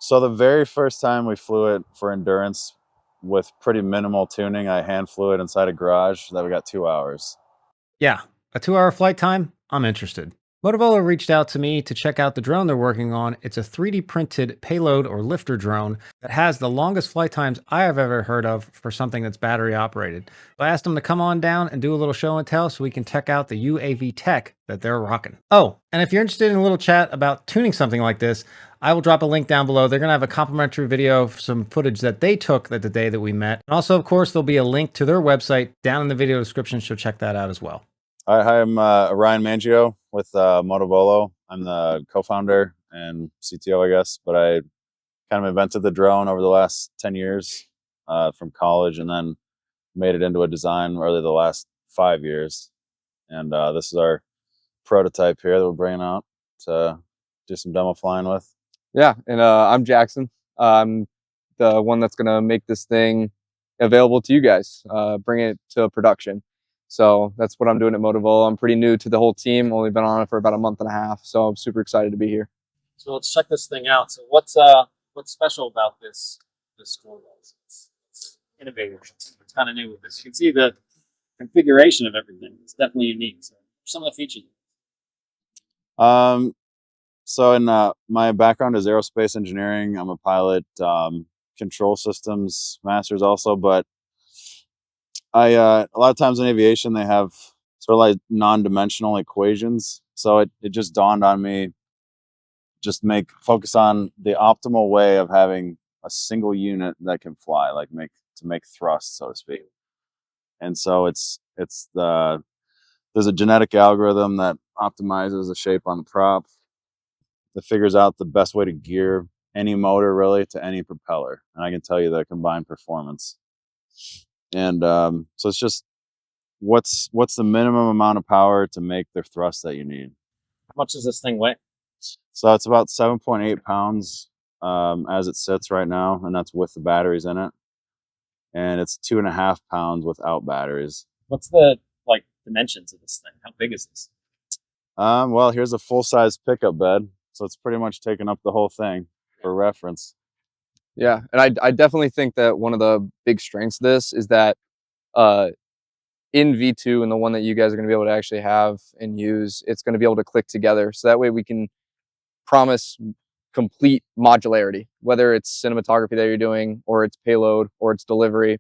So the very first time we flew it for endurance with pretty minimal tuning, I hand flew it inside a garage that we got 2 hours. Yeah, a 2 hour flight time? I'm interested. Modovolo reached out to me to check out the drone they're working on. It's a 3D printed payload or lifter drone that has the longest flight times I have ever heard of for something that's battery operated. So I asked them to come on down and do a little show and tell so we can check out the UAV tech that they're rocking. Oh, and if you're interested in a little chat about tuning something like this, I will drop a link down below. They're going to have a complimentary video of some footage that they took the day that we met. And also, of course, there'll be a link to their website down in the video description, so check that out as well. Hi, I'm Ryan Mangio with Modovolo. I'm the co-founder and CTO, I guess, but I kind of invented the drone over the last 10 years from college and then made it into a design really the last 5 years. And this is our prototype here that we're bringing out to do some demo flying with. Yeah, and I'm Jackson. I'm the one that's going to make this thing available to you guys, bring it to production. So that's what I'm doing at Modovolo. I'm pretty new to the whole team, only been on it for about a month and a half, so I'm super excited to be here. So let's check this thing out. So what's special about this drone? It's innovative. It's kind of new with this. You can see the configuration of everything. It's definitely unique. So some of the features. So in my background is aerospace engineering. I'm a pilot, control systems masters also, but I a lot of times in aviation they have sort of like non-dimensional equations. So it just dawned on me, just focus on the optimal way of having a single unit that can fly, like make thrust, so to speak. And so there's a genetic algorithm that optimizes the shape on the prop that figures out the best way to gear any motor really to any propeller. And I can tell you the combined performance. And so it's just what's the minimum amount of power to make the thrust that you need. How much does this thing weigh? So it's about 7.8 pounds as it sits right now, and that's with the batteries in it. And it's 2.5 pounds without batteries. What's the dimensions of this thing? How big is this? Well, here's a full-size pickup bed, so it's pretty much taking up the whole thing for reference. Yeah, and I definitely think that one of the big strengths of this is that in V2 and the one that you guys are going to be able to actually have and use, it's going to be able to click together. So that way we can promise complete modularity, whether it's cinematography that you're doing, or it's payload, or it's delivery,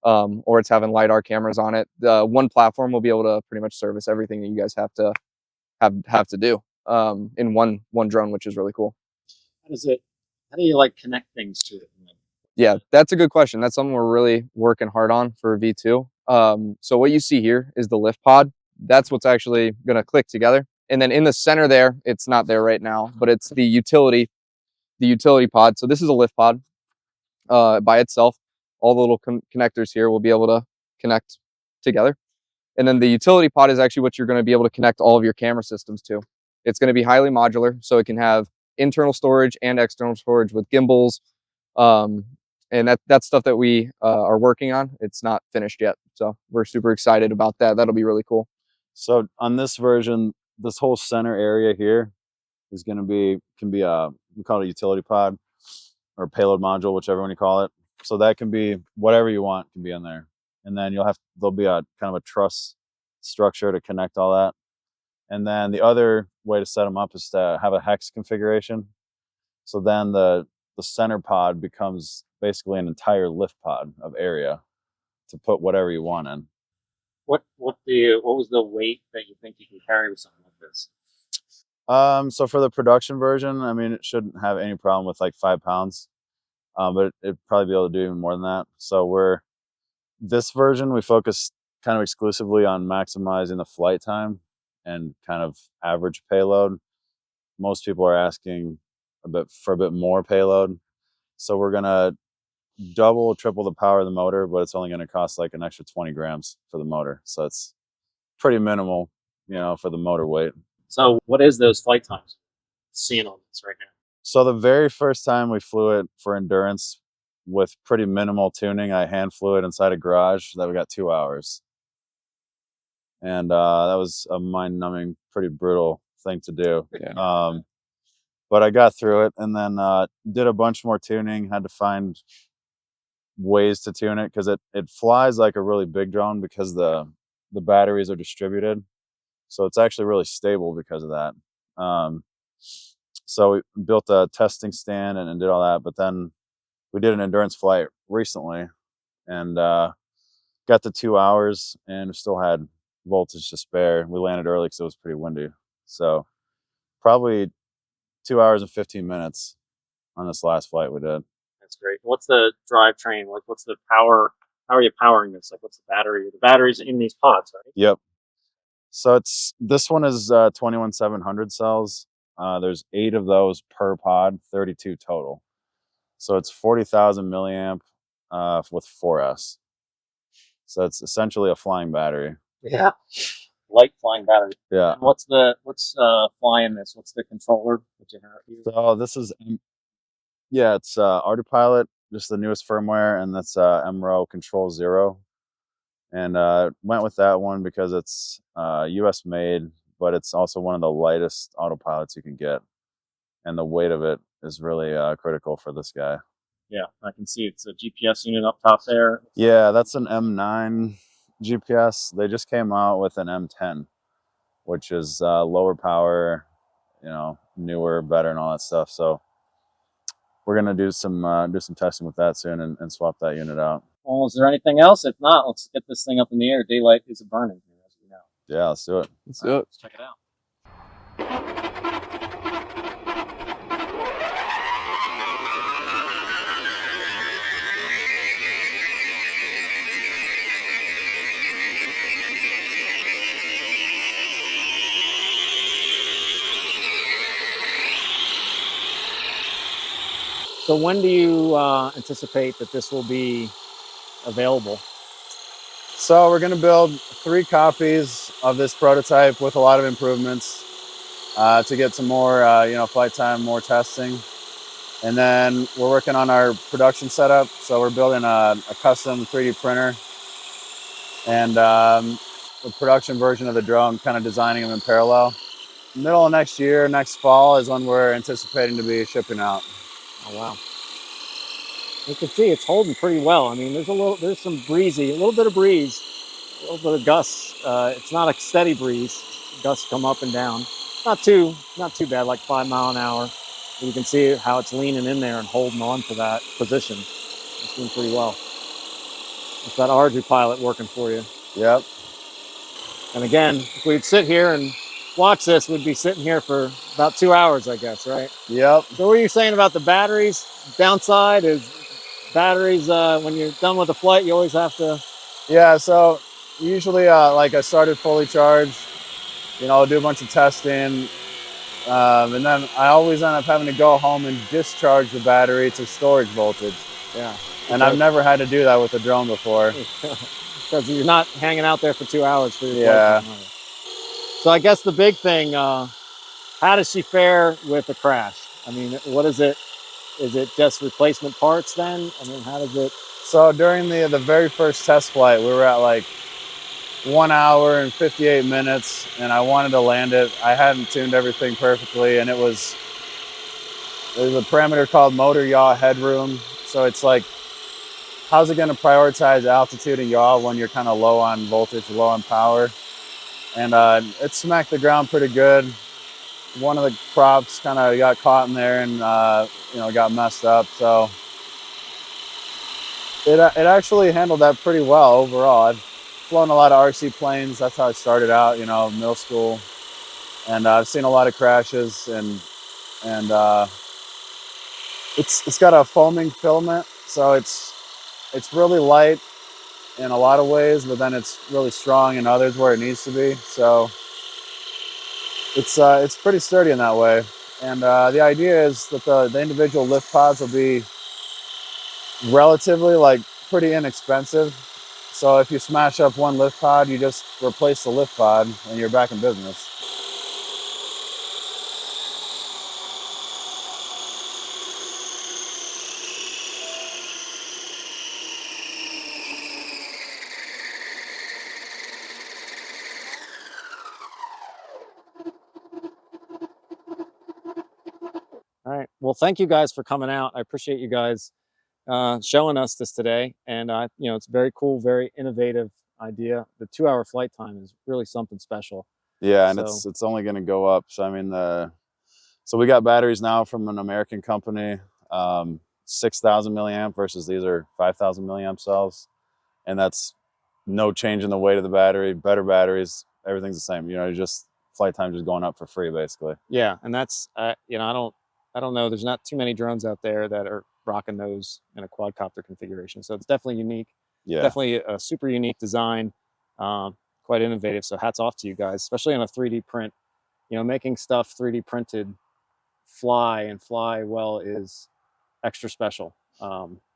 or it's having LiDAR cameras on it. The one platform will be able to pretty much service everything that you guys have to do in one drone, which is really cool. How do you connect things to it? Yeah, that's a good question. That's something we're really working hard on for V2. So what you see here is the lift pod. That's what's actually going to click together. And then in the center there, it's not there right now, but it's the utility pod. So this is a lift pod by itself. All the little connectors here will be able to connect together. And then the utility pod is actually what you're going to be able to connect all of your camera systems to. It's going to be highly modular, so it can have internal storage and external storage with gimbals. And that's stuff that we are working on. It's not finished yet, so we're super excited about that. That'll be really cool. So on this version, this whole center area here is going to be we call it a utility pod or payload module, whichever one you call it. So that can be whatever you want can be in there, and then there'll be a kind of a truss structure to connect all that. And then the other way to set them up is to have a hex configuration. So then the center pod becomes basically an entire lift pod of area to put whatever you want in. What was the weight that you think you can carry with something like this? So for the production version, I mean, it shouldn't have any problem with like 5 pounds, but it'd probably be able to do even more than that. So this version, we focus kind of exclusively on maximizing the flight time and kind of average payload. Most people are asking for a bit more payload. So we're going to double, triple the power of the motor, but it's only going to cost like an extra 20 grams for the motor. So it's pretty minimal, for the motor weight. So what is those flight times seeing on this right now? So the very first time we flew it for endurance with pretty minimal tuning, I hand flew it inside a garage that we got 2 hours. And that was a mind-numbing, pretty brutal thing to do. Yeah. but I got through it, and then did a bunch more tuning. Had to find ways to tune it because it flies like a really big drone because the batteries are distributed, so it's actually really stable because of that. So we built a testing stand and did all that, but then we did an endurance flight recently and got to 2 hours and still had voltage to spare. We landed early because it was pretty windy, so probably 2 hours and 15 minutes on this last flight we did. That's great. What's the drivetrain? Like, what's the power? How are you powering this? Like, what's the battery? The battery's in these pods, right? Yep. So this one is 21700 cells. There's 8 of those per pod, 32 total. So it's 40,000 milliamp with 4S. So it's essentially a flying battery. Yeah. Light flying battery. Yeah. And what's flying this? What's the controller that you have here? So this is it's Autopilot, just the newest firmware, and that's MRO Control 0. And went with that one because it's US made, but it's also one of the lightest autopilots you can get, and the weight of it is really critical for this guy. Yeah, I can see it's a GPS unit up top there. Yeah, that's an M9 GPS. They just came out with an M10, which is lower power, newer, better, and all that stuff. So we're gonna do some testing with that soon and swap that unit out. Well, is there anything else? If not, let's get this thing up in the air. Daylight is burning here, as we know. Yeah, let's do it. Let's do it. Let's check it out. So when do you anticipate that this will be available? So we're gonna build 3 copies of this prototype with a lot of improvements to get some more, flight time, more testing. And then we're working on our production setup. So we're building a custom 3D printer and a production version of the drone, kind of designing them in parallel. Middle of next year, next fall is when we're anticipating to be shipping out. Oh wow! You can see it's holding pretty well. I mean, there's some breezy, a little bit of breeze, a little bit of gusts. It's not a steady breeze. Gusts come up and down. Not too bad, like 5 mile an hour. But you can see how it's leaning in there and holding on to that position. It's doing pretty well. It's that Autopilot working for you. Yep. And again, if we'd sit here and watch this, we'd be sitting here for about 2 hours, I guess, right? Yep. So what were you saying about the batteries? Downside is batteries, when you're done with the flight, you always have to... Yeah, so usually like I started fully charged, I'll do a bunch of testing, and then I always end up having to go home and discharge the battery to storage voltage. Yeah. And I've never had to do that with a drone before. Because you're not hanging out there for 2 hours for your Yeah. flight time. So I guess the big thing, how does she fare with the crash? I mean, what is it? Is it just replacement parts then? I mean, how does it... So during the very first test flight, we were at like 1 hour and 58 minutes, and I wanted to land it. I hadn't tuned everything perfectly, and there's a parameter called motor yaw headroom. So it's like, how's it going to prioritize altitude and yaw when you're kind of low on voltage, low on power? And it smacked the ground pretty good. One of the props kind of got caught in there and got messed up. So it actually handled that pretty well overall. I've flown a lot of RC planes. That's how I started out, middle school, and I've seen a lot of crashes. And it's got a foaming filament, so it's really light in a lot of ways, but then it's really strong in others where it needs to be. So it's pretty sturdy in that way. And the idea is that the individual lift pods will be relatively pretty inexpensive. So if you smash up one lift pod, you just replace the lift pod and you're back in business. Well, thank you guys for coming out. I appreciate you guys showing us this today. And you know, it's very cool, very innovative idea. The 2-hour flight time is really something special. Yeah, and So- it's only going to go up. So I mean, so we got batteries now from an American company, 6,000 milliamp versus these are 5,000 milliamp cells, and that's no change in the weight of the battery. Better batteries, everything's the same. You know, just flight time just going up for free, basically. Yeah, and that's you know, I don't know. There's not too many drones out there that are rocking those in a quadcopter configuration. So it's definitely unique. Yeah, Definitely a super unique design. Quite innovative. So hats off to you guys, especially on a 3D print. You know, making stuff 3D printed fly well is extra special.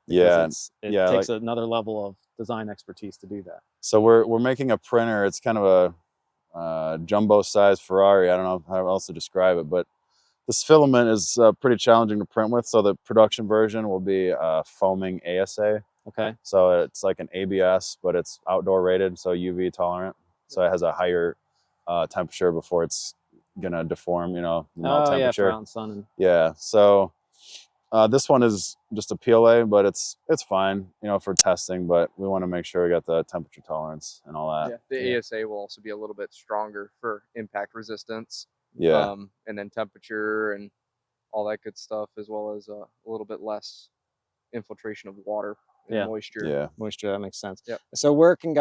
yeah, it yeah. takes another level of design expertise to do that. So we're making a printer. It's kind of a jumbo size Ferrari. I don't know how else to describe it, but this filament is pretty challenging to print with. So the production version will be foaming ASA. Okay. So it's like an ABS, but it's outdoor rated, so UV tolerant. So it has a higher temperature before it's gonna deform. You know, melt Yeah, for temperature. out in sun. And Yeah. So this one is just a PLA, but it's fine, you know, for testing. But we want to make sure we got the temperature tolerance and all that. Yeah, the ASA will also be a little bit stronger for impact resistance. Yeah. And then temperature and all that good stuff, as well as a little bit less infiltration of water and moisture. Yeah. Moisture, that makes sense. Yep. So where can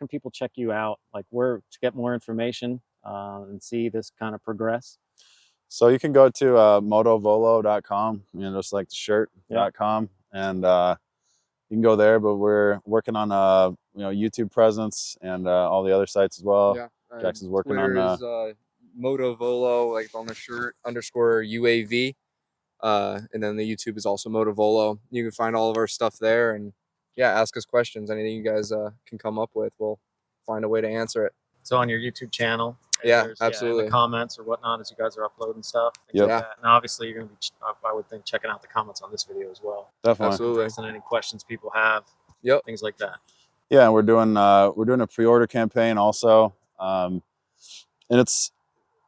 people check you out? Like where to get more information and see this kind of progress? So you can go to modovolo.com, you know, just like the shirt.com, and you can go there. But we're working on you know, YouTube presence and all the other sites as well. Yeah. Jackson's working Twitter on is Modovolo, like on the shirt _UAV. And then the YouTube is also Modovolo. You can find all of our stuff there, and yeah, ask us questions. Anything you guys can come up with, we'll find a way to answer it. So on your YouTube channel. Yeah, in absolutely. the comments or whatnot as you guys are uploading stuff. Yep. Like that. And obviously you're going to be, I would think, checking out the comments on this video as well. definitely. Absolutely. Addressing any questions people have. Yep. Things like that. Yeah, and we're doing a pre-order campaign also, and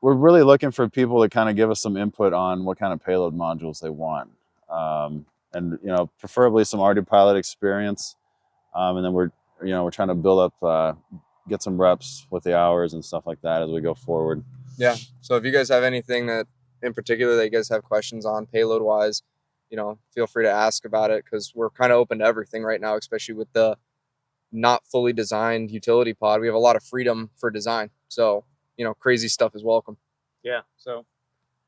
we're really looking for people to kind of give us some input on what kind of payload modules they want, and you know, preferably some RD pilot experience, and then we're trying to build up, get some reps with the hours and stuff like that as we go forward. Yeah. So if you guys have anything that in particular that you guys have questions on payload wise, you know, feel free to ask about it, because we're kind of open to everything right now, especially with the not fully designed utility pod. We have a lot of freedom for design. So, you know, crazy stuff is welcome. Yeah. So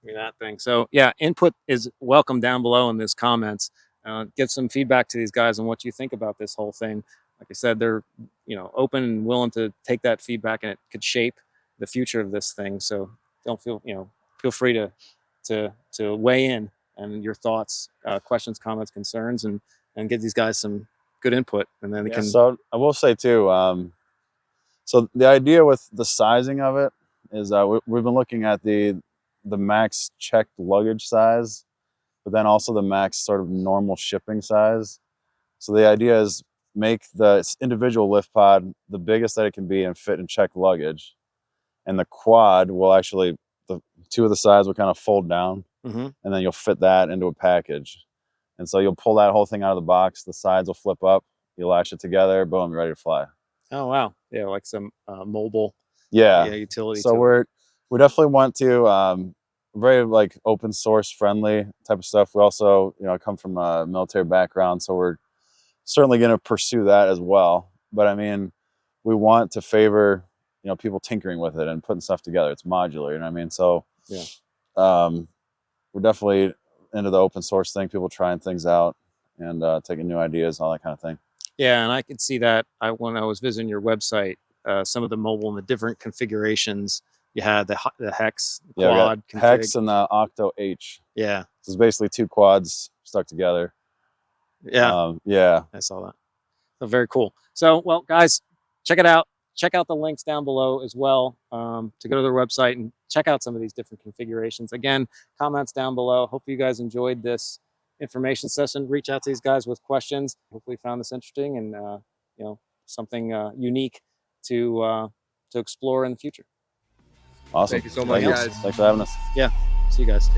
I mean, that thing. So yeah, input is welcome down below in this comments. Get some feedback to these guys on what you think about this whole thing. Like I said, they're, you know, open and willing to take that feedback, and it could shape the future of this thing. So don't feel, you know, feel free to weigh in and your thoughts, questions, comments, concerns, and give these guys some good input, and then they can. So I will say too, so the idea with the sizing of it is we've been looking at the max checked luggage size, but then also the max sort of normal shipping size. So the idea is make the individual lift pod the biggest that it can be and fit in checked luggage, and the quad will actually, the two of the sides will kind of fold down, and then you'll fit that into a package. And so you'll pull that whole thing out of the box, the sides will flip up, you lash it together, boom, you're ready to fly. Oh wow, yeah, like some mobile utility. So we definitely want to very like open source friendly type of stuff. We also, you know, come from a military background, so we're certainly going to pursue that as well. But I mean, we want to favor, you know, people tinkering with it and putting stuff together. It's modular, you know what I mean? So yeah, we're definitely into the open source thing, people trying things out and taking new ideas, all that kind of thing. Yeah, and I could see that when I was visiting your website, some of the mobile and the different configurations. You had the hex quad config. Hex and the Octo H. Yeah, so it's basically two quads stuck together. Yeah, yeah, I saw that. So very cool. So, well, guys, check it out. Check out the links down below as well, to go to their website and check out some of these different configurations. Again, comments down below. Hope you guys enjoyed this information session. Reach out to these guys with questions. Hopefully you found this interesting and you know, something unique to explore in the future. Awesome. Thank you so much, guys. Thanks for having us. Yeah. See you guys.